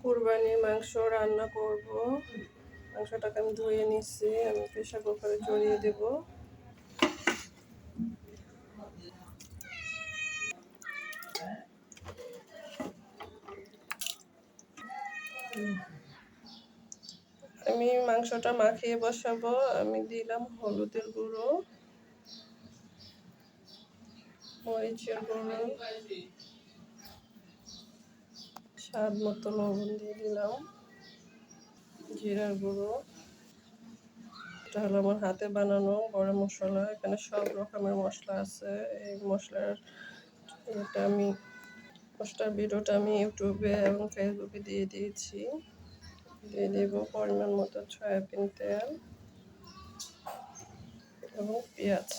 কুরবানির মাংস রান্না করব। মাংসটাকে আমি ধুয়ে নিচ্ছি, আমি প্রেসার কুকারে চড়িয়ে দেব। আমি মাংসটা মাখিয়ে বসাবো। আমি দিলাম হলুদের গুঁড়ো, মরিচের গুঁড়ো, স্বাদ মতো লবণ দিয়ে দিলাম, জিরার গুঁড়ো। এটা হলো আমার হাতে বানানো গরম মশলা। এখানে সব রকমের মশলা আছে। এই মশলার মশলার ভিডিওটা আমি ইউটিউবে এবং ফেসবুকে দিয়ে দিয়েছি। দিয়ে দেব পরিমাণ মতো সয়াবিন তেল এবং পেঁয়াজ।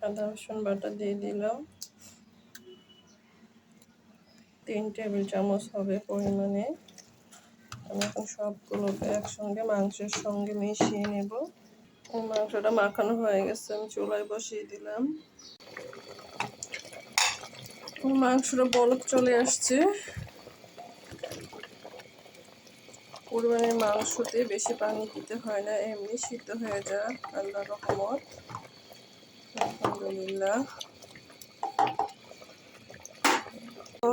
আদা রসুন বাটা দিয়ে দিলাম, 3 টেবিল চামচ হবে পরিমাণে। আমি এখন সবগুলোকে একসঙ্গে মাংসের সঙ্গে মিশিয়ে নেব। মাংসটা মাখানো হয়ে গেছে, আমি চুলায় বসিয়ে দিলাম। মাংসটা বলক চলে আসছে। কুরবানির মাংসতে বেশি পানি দিতে হয় না, এমনি সিদ্ধ হয়ে যায় আল্লাহর রহমত। আলহামদুলিল্লাহ।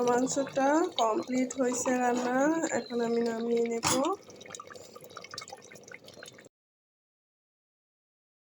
মাংসটা কমপ্লিট হয়েছে রান্না, এখন আমি নামিয়ে নেব।